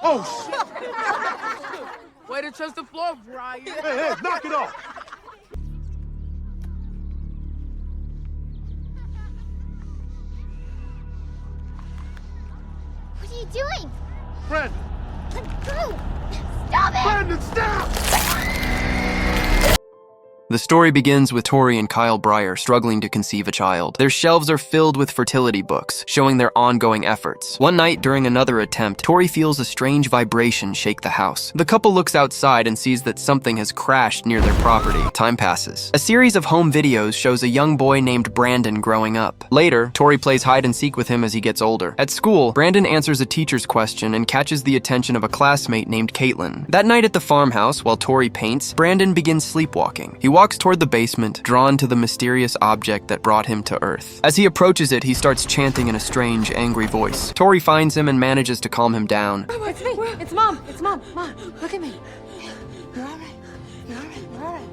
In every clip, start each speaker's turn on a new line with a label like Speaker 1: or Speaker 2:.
Speaker 1: Oh, shit!
Speaker 2: Way to touch the floor, Brian.
Speaker 1: Hey, knock it off!
Speaker 3: What are you doing?
Speaker 1: Brandon!
Speaker 3: Let go! Stop it!
Speaker 1: Brandon, stop!
Speaker 4: The story begins with Tori and Kyle Breyer struggling to conceive a child. Their shelves are filled with fertility books, showing their ongoing efforts. One night, during another attempt, Tori feels a strange vibration shake the house. The couple looks outside and sees that something has crashed near their property. Time passes. A series of home videos shows a young boy named Brandon growing up. Later, Tori plays hide and seek with him as he gets older. At school, Brandon answers a teacher's question and catches the attention of a classmate named Caitlin. That night at the farmhouse, while Tori paints, Brandon begins sleepwalking. He walks toward the basement, drawn to the mysterious object that brought him to Earth. As he approaches it, he starts chanting in a strange, angry voice. Tori finds him and manages to calm him down.
Speaker 5: Oh, it's me. It's Mom. It's Mom. Mom, look at me. You're all right. You're all right. We're all right.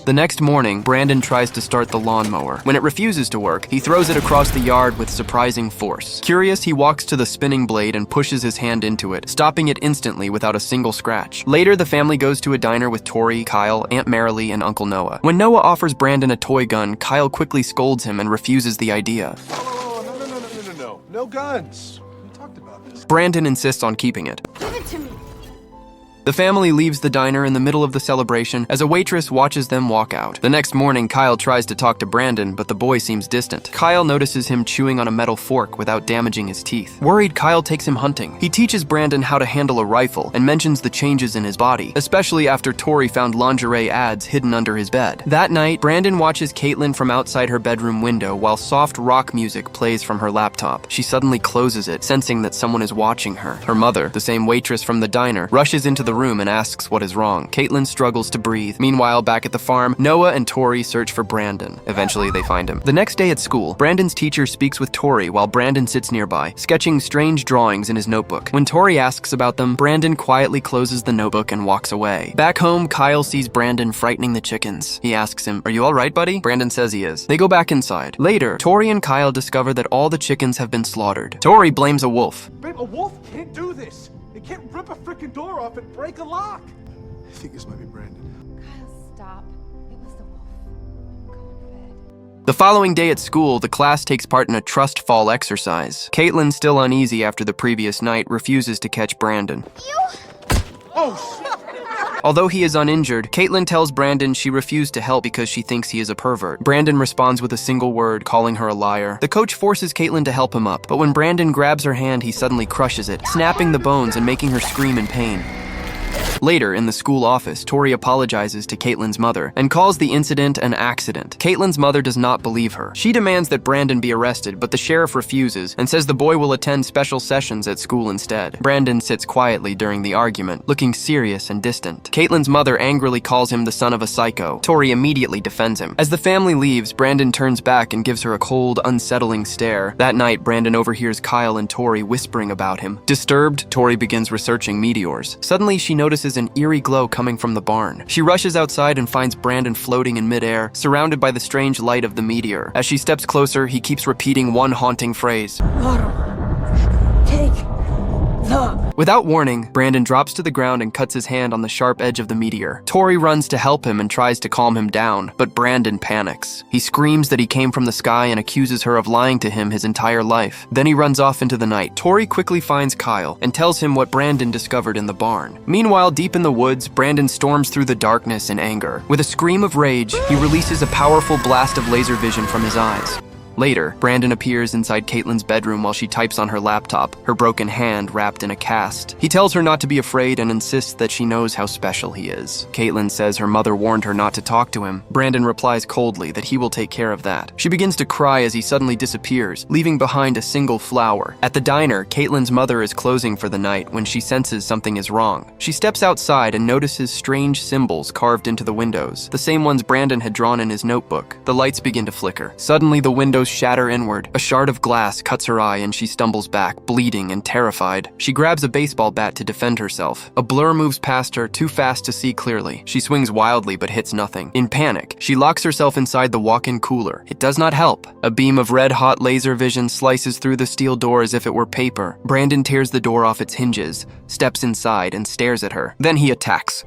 Speaker 4: The next morning, Brandon tries to start the lawnmower. When it refuses to work, he throws it across the yard with surprising force. Curious, he walks to the spinning blade and pushes his hand into it, stopping it instantly without a single scratch. Later, the family goes to a diner with Tori, Kyle, Aunt Marilee, and Uncle Noah. When Noah offers Brandon a toy gun, Kyle quickly scolds him and refuses the idea.
Speaker 1: Oh, no. No guns. We talked about this.
Speaker 4: Brandon insists on keeping it.
Speaker 5: Give it to me.
Speaker 4: The family leaves the diner in the middle of the celebration as a waitress watches them walk out. The next morning, Kyle tries to talk to Brandon, but the boy seems distant. Kyle notices him chewing on a metal fork without damaging his teeth. Worried, Kyle takes him hunting. He teaches Brandon how to handle a rifle and mentions the changes in his body, especially after Tori found lingerie ads hidden under his bed. That night, Brandon watches Caitlin from outside her bedroom window while soft rock music plays from her laptop. She suddenly closes it, sensing that someone is watching her. Her mother, the same waitress from the diner, rushes into the room and asks what is wrong. Caitlin struggles to breathe. Meanwhile, back at the farm, Noah and Tori search for Brandon. Eventually, they find him. The next day at school, Brandon's teacher speaks with Tori while Brandon sits nearby, sketching strange drawings in his notebook. When Tori asks about them, Brandon quietly closes the notebook and walks away. Back home, Kyle sees Brandon frightening the chickens. He asks him, "Are you all right, buddy?" Brandon says he is. They go back inside. Later, Tori and Kyle discover that all the chickens have been slaughtered. Tori blames a wolf.
Speaker 1: Babe, a wolf can't do this. It can't rip a freaking door off and break a lock. I think this might be Brandon.
Speaker 5: Kyle, stop. It was the wolf. Go to bed.
Speaker 4: The following day at school, the class takes part in a trust fall exercise. Caitlin, still uneasy after the previous night, refuses to catch Brandon.
Speaker 1: Oh, shit!
Speaker 4: Although he is uninjured, Caitlin tells Brandon she refused to help because she thinks he is a pervert. Brandon responds with a single word, calling her a liar. The coach forces Caitlin to help him up, but when Brandon grabs her hand, he suddenly crushes it, snapping the bones and making her scream in pain. Later, in the school office, Tori apologizes to Caitlin's mother and calls the incident an accident. Caitlin's mother does not believe her. She demands that Brandon be arrested, but the sheriff refuses and says the boy will attend special sessions at school instead. Brandon sits quietly during the argument, looking serious and distant. Caitlin's mother angrily calls him the son of a psycho. Tori immediately defends him. As the family leaves, Brandon turns back and gives her a cold, unsettling stare. That night, Brandon overhears Kyle and Tori whispering about him. Disturbed, Tori begins researching meteors. Suddenly, she notices an eerie glow coming from the barn. She rushes outside and finds Brandon floating in midair, surrounded by the strange light of the meteor. As she steps closer, he keeps repeating one haunting phrase.
Speaker 5: Take the...
Speaker 4: Without warning, Brandon drops to the ground and cuts his hand on the sharp edge of the meteor. Tori runs to help him and tries to calm him down, but Brandon panics. He screams that he came from the sky and accuses her of lying to him his entire life. Then he runs off into the night. Tori quickly finds Kyle and tells him what Brandon discovered in the barn. Meanwhile, deep in the woods, Brandon storms through the darkness in anger. With a scream of rage, he releases a powerful blast of laser vision from his eyes. Later, Brandon appears inside Caitlin's bedroom while she types on her laptop, her broken hand wrapped in a cast. He tells her not to be afraid and insists that she knows how special he is. Caitlin says her mother warned her not to talk to him. Brandon replies coldly that he will take care of that. She begins to cry as he suddenly disappears, leaving behind a single flower. At the diner, Caitlin's mother is closing for the night when she senses something is wrong. She steps outside and notices strange symbols carved into the windows, the same ones Brandon had drawn in his notebook. The lights begin to flicker. Suddenly, the window windows shatter inward. A shard of glass cuts her eye and she stumbles back, bleeding and terrified. She grabs a baseball bat to defend herself. A blur moves past her, too fast to see clearly. She swings wildly but hits nothing. In panic, she locks herself inside the walk-in cooler. It does not help. A beam of red-hot laser vision slices through the steel door as if it were paper. Brandon tears the door off its hinges, steps inside, and stares at her. Then he attacks.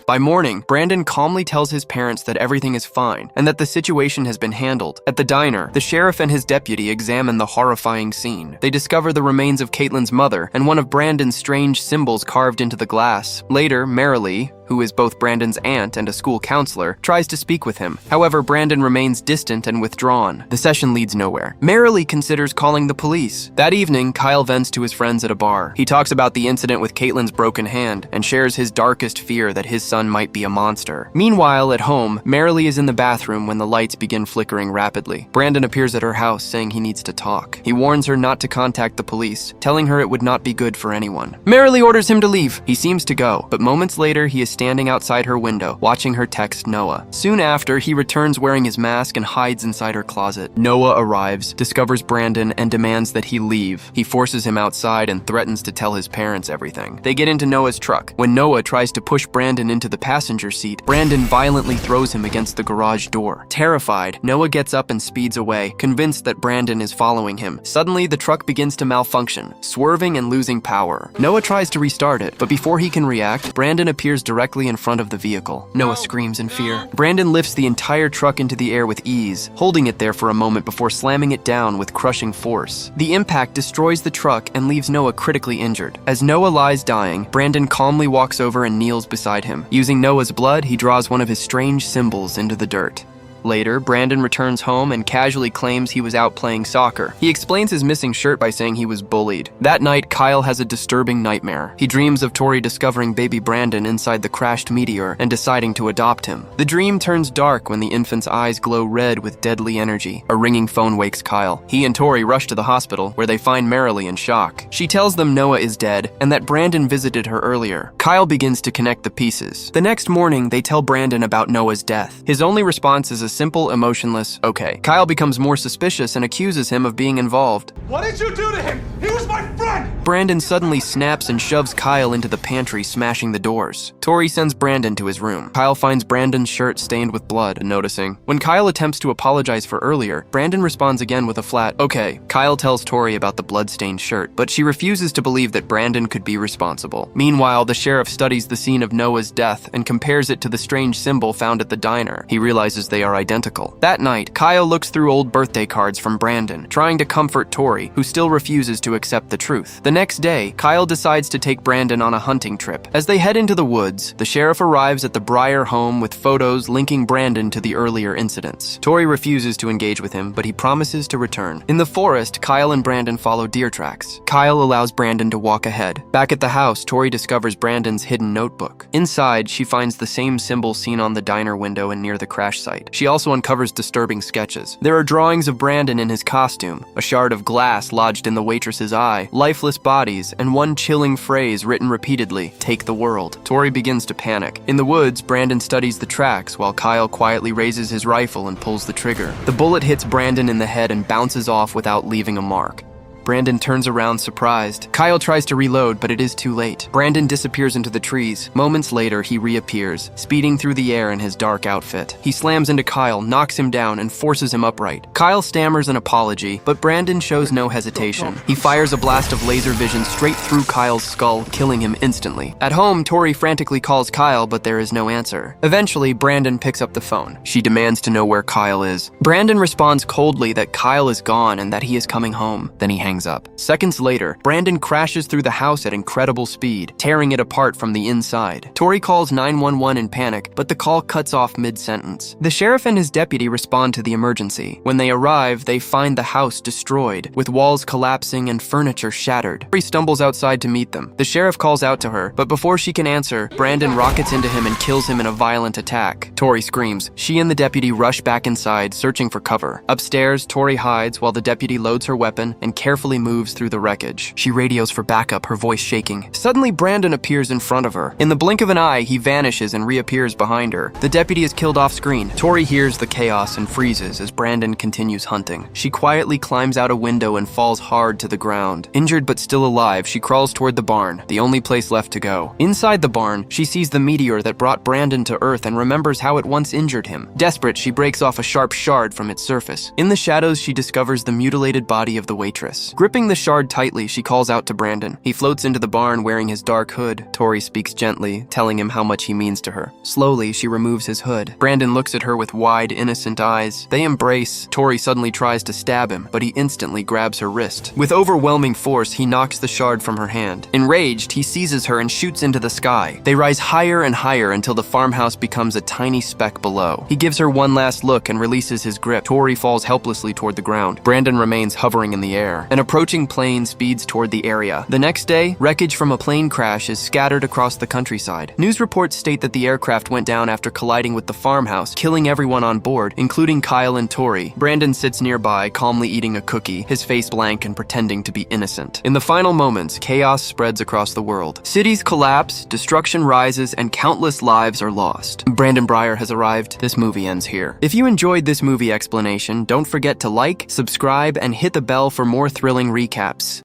Speaker 4: By morning, Brandon calmly tells his parents that everything is fine and that the situation has been handled. At the diner, the sheriff and his deputy examine the horrifying scene. They discover the remains of Caitlin's mother and one of Brandon's strange symbols carved into the glass. Later, Marilee, who is both Brandon's aunt and a school counselor, tries to speak with him. However, Brandon remains distant and withdrawn. The session leads nowhere. Marilee considers calling the police. That evening, Kyle vents to his friends at a bar. He talks about the incident with Caitlin's broken hand and shares his darkest fear that his son might be a monster. Meanwhile, at home, Marilee is in the bathroom when the lights begin flickering rapidly. Brandon appears at her house saying he needs to talk. He warns her not to contact the police, telling her it would not be good for anyone. Marilee orders him to leave. He seems to go, but moments later, he is standing outside her window, watching her text Noah. Soon after, he returns wearing his mask and hides inside her closet. Noah arrives, discovers Brandon, and demands that he leave. He forces him outside and threatens to tell his parents everything. They get into Noah's truck. When Noah tries to push Brandon into the passenger seat, Brandon violently throws him against the garage door. Terrified, Noah gets up and speeds away, convinced that Brandon is following him. Suddenly, the truck begins to malfunction, swerving and losing power. Noah tries to restart it, but before he can react, Brandon appears directly in front of the vehicle. Noah screams in fear. Brandon lifts the entire truck into the air with ease, holding it there for a moment before slamming it down with crushing force. The impact destroys the truck and leaves Noah critically injured. As Noah lies dying, Brandon calmly walks over and kneels beside him. Using Noah's blood, he draws one of his strange symbols into the dirt. Later, Brandon returns home and casually claims he was out playing soccer. He explains his missing shirt by saying he was bullied. That night, Kyle has a disturbing nightmare. He dreams of Tori discovering baby Brandon inside the crashed meteor and deciding to adopt him. The dream turns dark when the infant's eyes glow red with deadly energy. A ringing phone wakes Kyle. He and Tori rush to the hospital, where they find Marilee in shock. She tells them Noah is dead and that Brandon visited her earlier. Kyle begins to connect the pieces. The next morning, they tell Brandon about Noah's death. His only response is a simple, emotionless, okay. Kyle becomes more suspicious and accuses him of being involved.
Speaker 1: What did you do to him? He was my friend!
Speaker 4: Brandon suddenly snaps and shoves Kyle into the pantry, smashing the doors. Tori sends Brandon to his room. Kyle finds Brandon's shirt stained with blood, noticing. When Kyle attempts to apologize for earlier, Brandon responds again with a flat, okay. Kyle tells Tori about the blood-stained shirt, but she refuses to believe that Brandon could be responsible. Meanwhile, the sheriff studies the scene of Noah's death and compares it to the strange symbol found at the diner. He realizes they are identical. That night, Kyle looks through old birthday cards from Brandon, trying to comfort Tori, who still refuses to accept the truth. The next day, Kyle decides to take Brandon on a hunting trip. As they head into the woods, the sheriff arrives at the Breyer home with photos linking Brandon to the earlier incidents. Tori refuses to engage with him, but he promises to return. In the forest, Kyle and Brandon follow deer tracks. Kyle allows Brandon to walk ahead. Back at the house, Tori discovers Brandon's hidden notebook. Inside, she finds the same symbol seen on the diner window and near the crash site. She also uncovers disturbing sketches. There are drawings of Brandon in his costume, a shard of glass lodged in the waitress's eye, lifeless bodies, and one chilling phrase written repeatedly, "Take the world." Tori begins to panic. In the woods, Brandon studies the tracks while Kyle quietly raises his rifle and pulls the trigger. The bullet hits Brandon in the head and bounces off without leaving a mark. Brandon turns around surprised. Kyle tries to reload, but it is too late. Brandon disappears into the trees. Moments later, he reappears, speeding through the air in his dark outfit. He slams into Kyle, knocks him down, and forces him upright. Kyle stammers an apology, but Brandon shows no hesitation. He fires a blast of laser vision straight through Kyle's skull, killing him instantly. At home, Tori frantically calls Kyle, but there is no answer. Eventually, Brandon picks up the phone. She demands to know where Kyle is. Brandon responds coldly that Kyle is gone and that he is coming home. Then he hangs up. Seconds later, Brandon crashes through the house at incredible speed, tearing it apart from the inside. Tori calls 911 in panic, but the call cuts off mid-sentence. The sheriff and his deputy respond to the emergency. When they arrive, they find the house destroyed, with walls collapsing and furniture shattered. Tori stumbles outside to meet them. The sheriff calls out to her, but before she can answer, Brandon rockets into him and kills him in a violent attack. Tori screams. She and the deputy rush back inside, searching for cover. Upstairs, Tori hides while the deputy loads her weapon and carefully carefully moves through the wreckage. She radios for backup, her voice shaking. Suddenly, Brandon appears in front of her. In the blink of an eye, he vanishes and reappears behind her. The deputy is killed off screen. Tori hears the chaos and freezes as Brandon continues hunting. She quietly climbs out a window and falls hard to the ground. Injured but still alive, she crawls toward the barn, the only place left to go. Inside the barn, she sees the meteor that brought Brandon to Earth and remembers how it once injured him. Desperate, she breaks off a sharp shard from its surface. In the shadows, she discovers the mutilated body of the waitress. Gripping the shard tightly, she calls out to Brandon. He floats into the barn wearing his dark hood. Tori speaks gently, telling him how much he means to her. Slowly, she removes his hood. Brandon looks at her with wide, innocent eyes. They embrace. Tori suddenly tries to stab him, but he instantly grabs her wrist. With overwhelming force, he knocks the shard from her hand. Enraged, he seizes her and shoots into the sky. They rise higher and higher until the farmhouse becomes a tiny speck below. He gives her one last look and releases his grip. Tori falls helplessly toward the ground. Brandon remains hovering in the air. An approaching plane speeds toward the area. The next day, wreckage from a plane crash is scattered across the countryside. News reports state that the aircraft went down after colliding with the farmhouse, killing everyone on board, including Kyle and Tori. Brandon sits nearby, calmly eating a cookie, his face blank and pretending to be innocent. In the final moments, chaos spreads across the world. Cities collapse, destruction rises, and countless lives are lost. Brandon Breyer has arrived. This movie ends here. If you enjoyed this movie explanation, don't forget to like, subscribe, and hit the bell for more thrilling recaps.